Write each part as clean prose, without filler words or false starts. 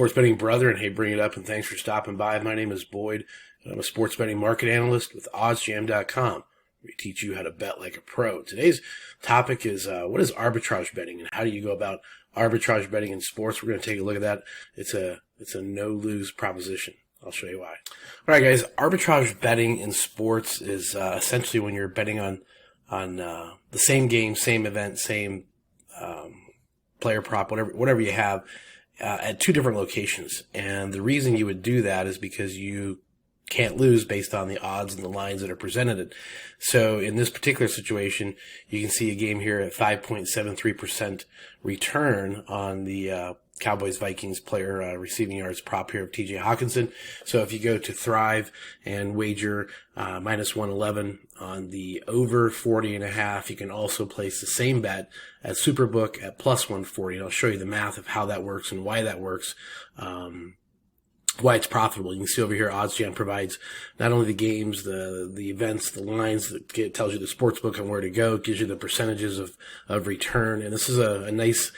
Sports betting brother, and hey, bring it up, and thanks for stopping by. My name is Boyd, and I'm a sports betting market analyst with OddsJam.com. We teach you how to bet like a pro. Today's topic is what is arbitrage betting, and how do you go about arbitrage betting in sports? We're going to take a look at that. It's a no-lose proposition. I'll show you why. All right, guys. Arbitrage betting in sports is essentially when you're betting on the same game, same event, same player prop, whatever you have, at two different locations. And the reason you would do that is because you can't lose based on the odds and the lines that are presented. So in this particular situation, you can see a game here at 5.73% return on the Cowboys-Vikings player receiving yards prop here of TJ Hawkinson. So if you go to Thrive and wager minus 111 on the over 40.5, you can also place the same bet at Superbook at plus 140. And I'll show you the math of how that works and why that works. Why it's profitable. You can see over here, OddsJam provides not only the games, the events, the lines, it tells you the sportsbook and where to go. It gives you the percentages of return. And this is a nice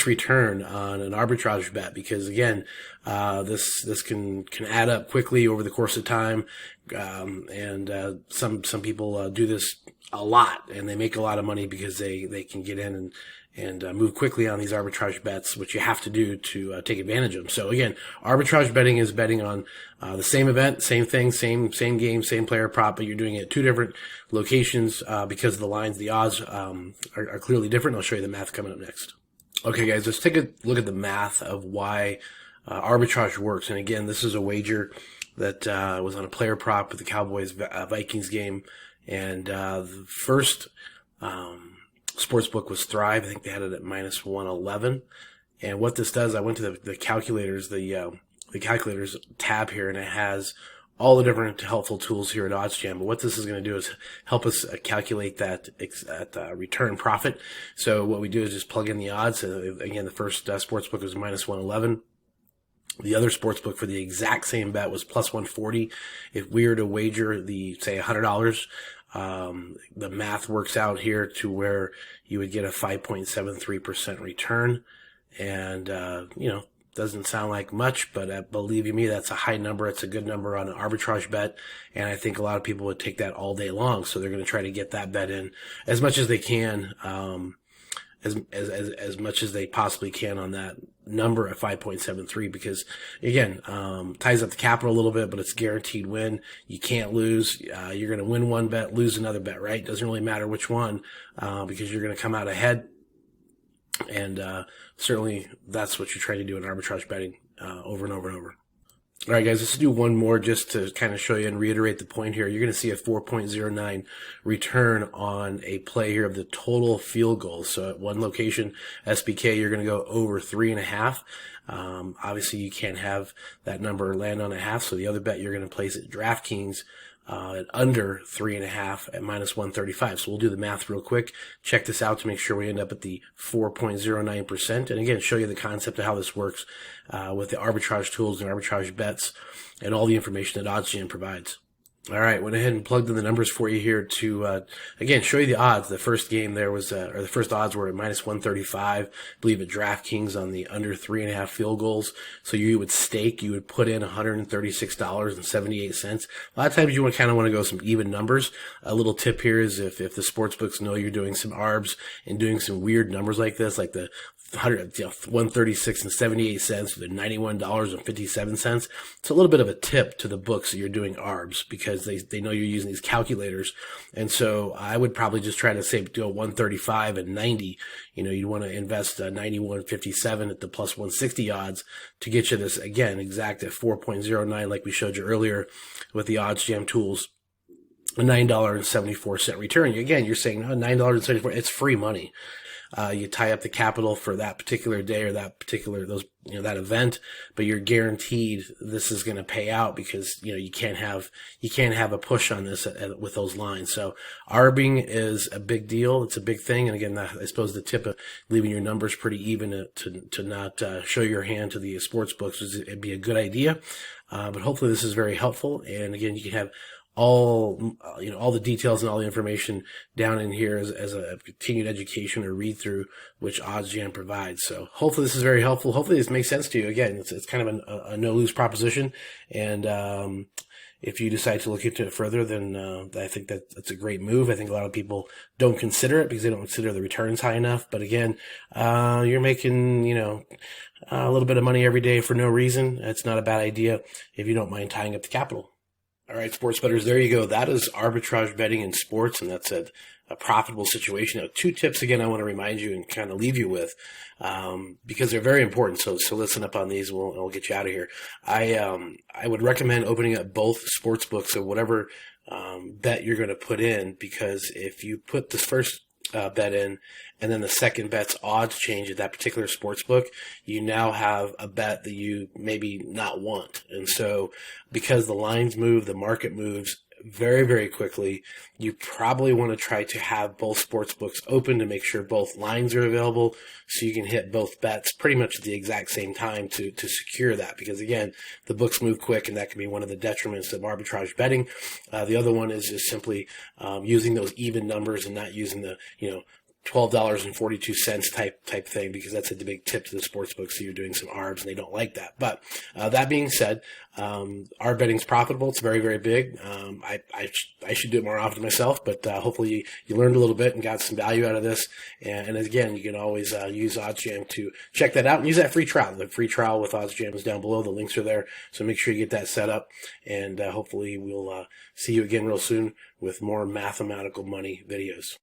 return on an arbitrage bet because, again, this can add up quickly over the course of time. And some people do this a lot, and they make a lot of money because they can get in and move quickly on these arbitrage bets, which you have to do to take advantage of them. So again, arbitrage betting is betting on the same event, same thing, same game, same player prop, but you're doing it at two different locations because the lines, the odds are clearly different. I'll show you the math coming up next. Okay, guys, let's take a look at the math of why arbitrage works. And again, this is a wager that was on a player prop with the Cowboys-Vikings game, and the first sportsbook was Thrive. I think they had it at minus 111. And what this does, I went to the calculators, the calculators tab here, and it has all the different helpful tools here at OddsJam. But what this is going to do is help us calculate that return profit. So what we do is just plug in the odds. Again, the first sportsbook was minus 111. The other sportsbook for the exact same bet was plus 140. If we were to wager say $100, the math works out here to where you would get a 5.73% return. And, doesn't sound like much, but believe you me, that's a high number. It's a good number on an arbitrage bet. And I think a lot of people would take that all day long. So they're going to try to get that bet in as much as they can, as much as they possibly can on that number at 5.73, because again, ties up the capital a little bit, but it's guaranteed win. You can't lose. You're going to win one bet, lose another bet, right? Doesn't really matter which one, because you're going to come out ahead. And, certainly that's what you try to do in arbitrage betting, over and over and over. All right, guys, let's do one more just to kind of show you and reiterate the point here. You're going to see a 4.09 return on a play here of the total field goals. So at one location, SBK, you're going to go over 3.5. Obviously, you can't have that number land on a half. So the other bet you're going to place at DraftKings at under 3.5 at minus 135. So we'll do the math real quick. Check this out to make sure we end up at the 4.09%. And again, show you the concept of how this works with the arbitrage tools and arbitrage bets and all the information that OddsJam provides. All right, went ahead and plugged in the numbers for you here to, again, show you the odds. The first game there was, or the first odds were at minus 135, I believe at DraftKings on the under 3.5 field goals. So you would stake, you would put in $136.78. A lot of times you want to go some even numbers. A little tip here is if the sportsbooks know you're doing some arbs and doing some weird numbers like this, like the $136.78 to the $91.57. It's a little bit of a tip to the books that you're doing arbs because they know you're using these calculators. And so I would probably just try to say do a 135 and 90. You'd want to invest 91.57 at the plus 160 odds to get you this, again, exact at 4.09 like we showed you earlier with the OddsJam tools. A $9.74 return. Again, you're saying $9.74. It's free money. You tie up the capital for that particular day or that event, but you're guaranteed this is going to pay out because, you can't have a push on this with those lines. So arbing is a big deal. It's a big thing. And again, I suppose the tip of leaving your numbers pretty even to not show your hand to the sports books it'd be a good idea. But hopefully this is very helpful. And again, you can have all the details and all the information down in here as a continued education or read through, which OddsJam provides. So hopefully this is very helpful. Hopefully this makes sense to you. Again, it's kind of a no lose proposition, and if you decide to look into it further, then I think that's a great move. I think a lot of people don't consider it because they don't consider the returns high enough. But again, you're making, a little bit of money every day for no reason. It's not a bad idea if you don't mind tying up the capital. All right, sports bettors, there you go. That is arbitrage betting in sports, and that's a profitable situation. Now, 2 tips again I want to remind you and kind of leave you with, because they're very important. So listen up on these, and we'll get you out of here. I would recommend opening up both sports books of whatever bet you're going to put in, because if you put this first bet in, and then the second bet's odds change at that particular sports book, you now have a bet that you maybe not want. And so because the lines move, the market moves very, very quickly, you probably want to try to have both sports books open to make sure both lines are available so you can hit both bets pretty much at the exact same time to secure that. Because again, the books move quick, and that can be one of the detriments of arbitrage betting. The other one is just simply using those even numbers and not using the, $12.42 type thing, because that's a big tip to the sports book. So you're doing some arbs and they don't like that. But that being said, arb betting's profitable. It's very, very big. I should do it more often myself, but hopefully you learned a little bit and got some value out of this. And again, you can always use OddsJam to check that out and use that free trial. The free trial with OddsJam is down below. The links are there. So make sure you get that set up, and hopefully we'll see you again real soon with more mathematical money videos.